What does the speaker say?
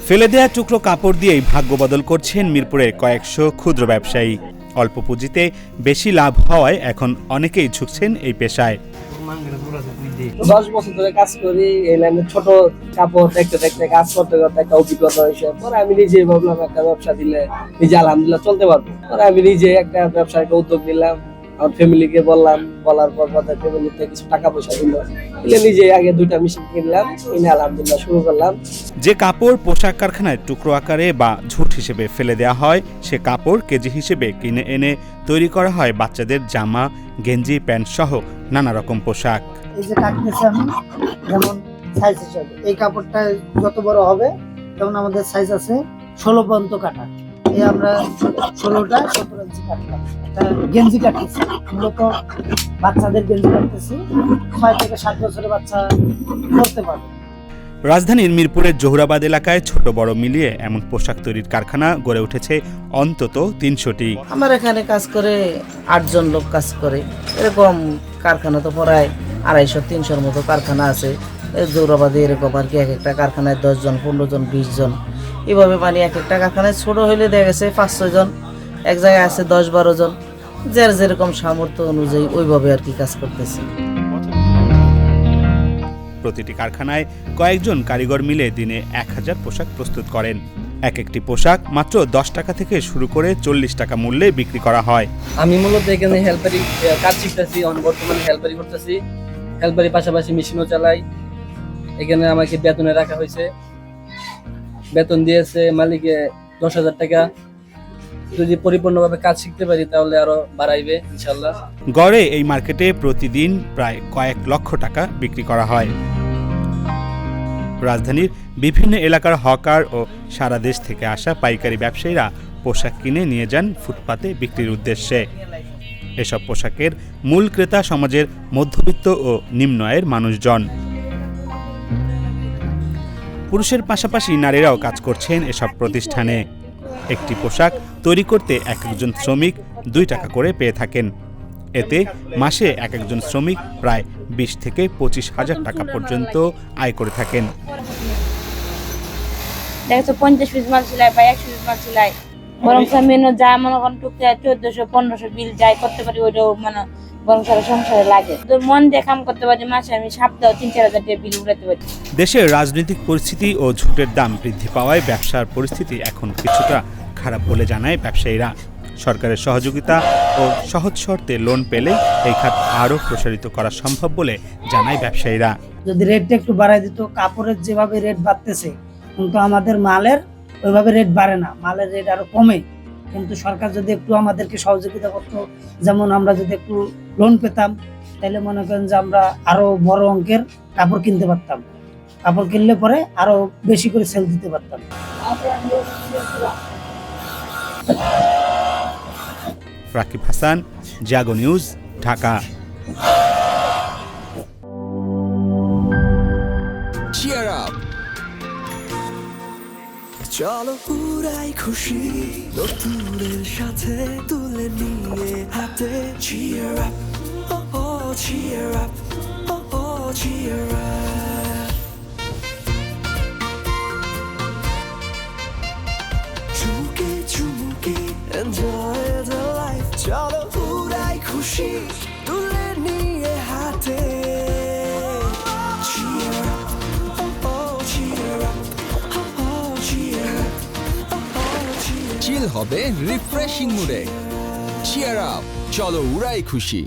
ফেলে দেয়া টুকরো কাপড় দিয়েই ভাগ্য বদল করছেন মিরপুরের কয়েকশো ক্ষুদ্র ব্যবসায়ী। অল্প পুঁজিতে বেশি লাভ হওয়ায় এখন অনেকেই ঝুঁকছেন এই পেশায়। 10 বছর ধরে কাজ করি এই লাইনে। ছোট কাপড় দেখতে দেখতে কাজ করতে করতে একটা অভিজ্ঞতা হয়েছে। পরে আমি নিজে ভাবলাম একটা ব্যবসা দিলে নিজে আলহামদুলিল্লাহ চলতে পারবো। পরে আমি নিজে একটা ব্যবসার একটা উদ্যোগ নিলাম। আমার ফ্যামিলিকে বললাম, বলার পর তাদের ফ্যামিলিতে কিছু টাকা পয়সা দিল। নিজে আগে 2টা মেশিন কিনলাম, কিনে আলহামদুলিল্লাহ শুরু করলাম। যে কাপড় পোশাক কারখানায় টুকরো আকারে বা ঝুট হিসেবে ফেলে দেওয়া হয়, সে কাপড় কেজি হিসেবে কিনে এনে তৈরি করা হয় বাচ্চাদের জামা, গেঞ্জি, প্যান্ট সহ নানা রকম পোশাক। এই যে কাটতেছি আমি, যেমন সাইজ হিসাবে এই কাপড়টা যত বড় হবে তেমন আমাদের সাইজ আছে 16 পর্যন্ত কাটা। এই আমরা 16টা 17 ইঞ্চি কাটলাম। গেঞ্জি কাটতেছি, মূলত বাচ্চাদের গেঞ্জি কাটতেছি, 6 থেকে 7 বছরের বাচ্চা করতে পারবে। রাজধানীর মিরপুরের জহুরাবাদ এলাকায় ছোট বড় মিলিয়ে এমন পোশাক তৈরির কারখানা গড়ে উঠেছে অন্তত 300টি। আমার এখানে কাজ করে 8 জন লোক কাজ করে। এরকম কারখানা তো প্রায় 250-300-র মতো কারখানা আছে জহুরাবাদে। এরকম আর কি এক একটা কারখানায় 10 জন, 15 জন, 20 জন এভাবে, মানে এক একটা কারখানায় ছোট হইলে দেখা গেছে 5-6 জন, এক জায়গায় আছে 10-12 জন, যার যেরকম সামর্থ্য অনুযায়ী ওইভাবে আর কি কাজ করতেছি। প্রতিটি কারখানায় কয়েকজন কারিগর মিলে দিনে 1000 পোশাক প্রস্তুত করেন। এক একটি পোশাক মাত্র 10 টাকা থেকে শুরু করে 40 টাকা মূল্যে বিক্রি করা হয়। আমি মূলত এখানে হেল্পারি কাজ শিখতেছি, বর্তমানে হেল্পারি করতেছি। হেল্পারি পাশাপাশি মেশিনও চালাই। এখানে আমাকে বেতনে রাখা হয়েছে, বেতন দিয়েছে মালিকে 10,000 টাকা। যদি পরিপূর্ণভাবে কাজ শিখতে পারি তাহলে আরো বাড়াইবে ইনশাল্লাহ। গড়ে এই মার্কেটে প্রতিদিন প্রায় কয়েক লক্ষ টাকা বিক্রি করা হয়। রাজধানীর বিভিন্ন এলাকার হকার ও সারা দেশ থেকে আসা পাইকারি ব্যবসায়ীরা পোশাক কিনে নিয়ে যান ফুটপাতে বিক্রির উদ্দেশ্যে। এসব পোশাকের মূল ক্রেতা সমাজের মধ্যবিত্ত ও নিম্ন আয়ের মানুষজন। পুরুষের পাশাপাশি নারীরাও কাজ করছেন এসব প্রতিষ্ঠানে। একটি পোশাক তৈরি করতে এক একজন শ্রমিক 2 টাকা করে পেয়ে থাকেন। এতে মাসে এক একজন শ্রমিক প্রায় 20 থেকে 25,000 টাকা পর্যন্ত আয় করে থাকেন। দেখছো 50 পিস মাল সেলাই বা 100 পিস মাল সেলাই, বরং মেনু যা মনে করেন টুকটাক 1400-1500 বিল যাই করতে পারি, ওইটাও মানে বরং সারা সংসারে লাগে। তো মন দিয়ে কাম করতে পারি, মাসে আমি সপ্তাহে 3-4 হাজার টাকা বিল উঠাতে পারি। দেশের রাজনৈতিক পরিস্থিতি ও ঝুটের দাম বৃদ্ধি পাওয়ায় ব্যবসার পরিস্থিতি এখন কিছুটা খারাপ বলে জানায় ব্যবসায়ীরা। সরকারের সহযোগিতা ও সহজ শর্তে লোন পেলে এই খাত আরও প্রসারিত করা সম্ভব বলে জানায় ব্যবসায়ীরা। যদি রেটটা একটু বাড়ায় দিত, কাপড়ের যেভাবে রেট বাড়তেছে কিন্তু আমাদের মালের ওইভাবে রেট বাড়ে না, মালের রেট আরো কমে। কিন্তু সরকার যদি একটু আমাদেরকে সহযোগিতা করতো, যেমন আমরা যদি একটু লোন পেতাম, তাহলে মনে করেন যে আমরা আরো বড় অঙ্কের কাপড় কিনতে পারতাম। কাপড় কিনলে পরে আরো বেশি করে সেল দিতে পারতাম। রাকিব হাসান, জাগো নিউজ, ঢাকা। Cheer up! চলো পুরাই খুশি নতুনের সাথে তুলে নিয়ে হাতে। Cheer up! Oh oh, cheer up! Oh oh, cheer up! চুমুকে চুমুকে enjoy the life. চলো পুরাই খুশি তুলে নিয়ে হাতে। Cheer up! Oh oh, cheer up! Oh oh, cheer up! Oh oh, cheer up! চিল হবে রিফ্রেশিং মুডে। চিয়ার আপ, চলো উড়াই খুশি।